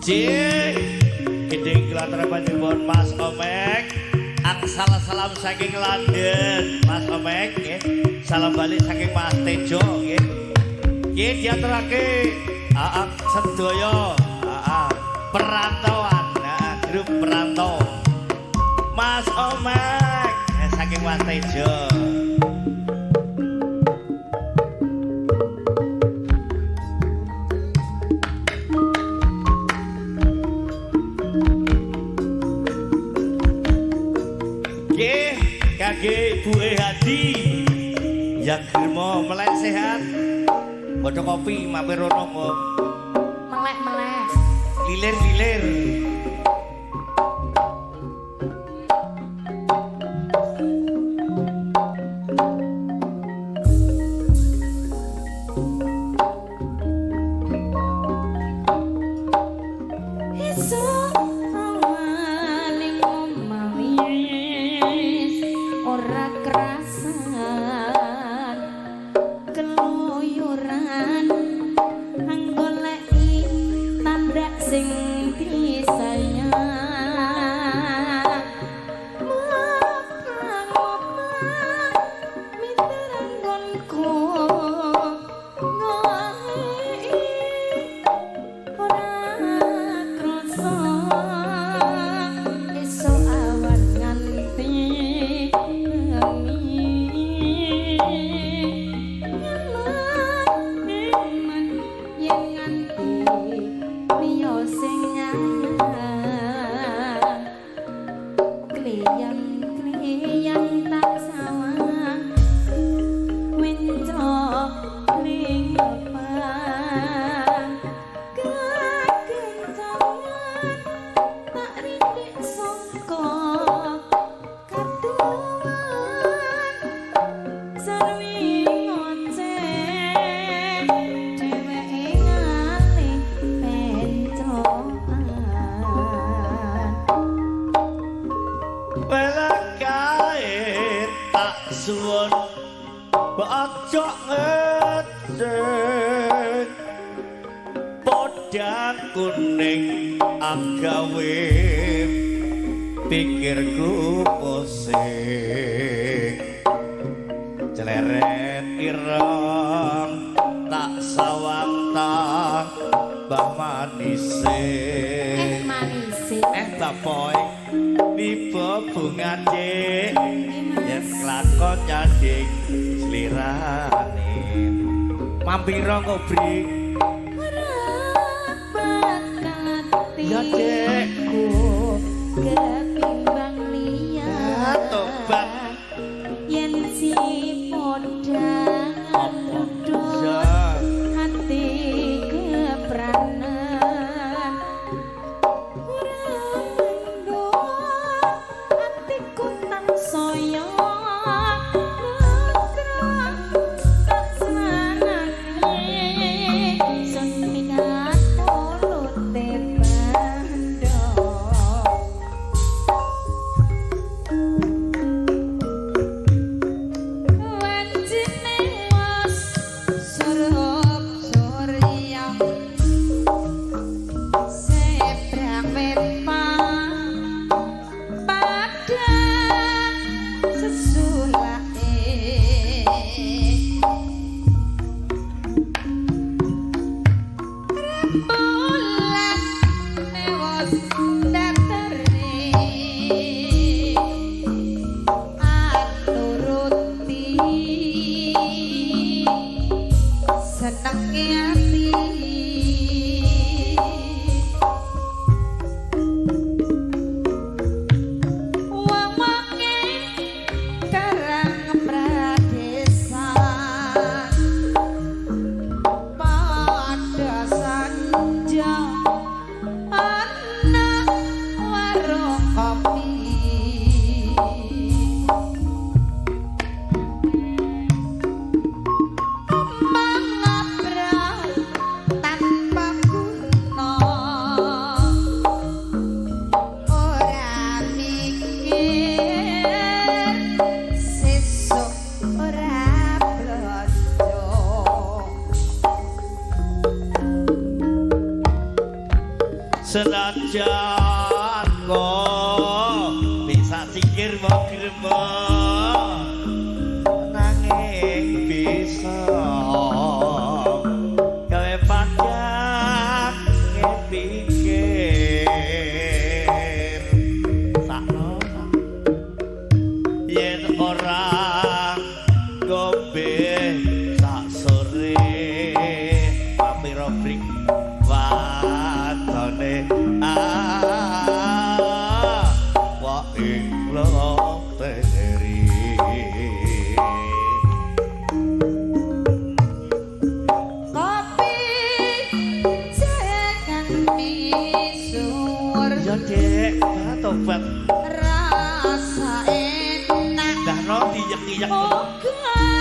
Cik Gede Klater panjenengan Mas Omek. Salam saking London Mas Omek nggih. Salam balik saking Mas Tejo nggih. Nggih diaturake sedaya perantauan grup perantau Mas Omek saking Mas Tejo. Kage Ibu Hadi yang germo melek sehat bodo kopi mampir rono melek lilir kuning agawe pikirku pusing celeret ireng tak sawang tak bah manise bapoy nipo bunga cik yen kelakon nyading slirane mampira ngobrik ya dekku ketimbang liya tobat yen si podang duduk hati kepranan rendo hatiku tak soyo grema-grema nanging bisa gawe pajak ngepikir sakno yen ora ngombe sak sore papiro bring watone wa ing loteri kopi sekan misuwur ya dek tobat rasa enak dah no diyek-yek moga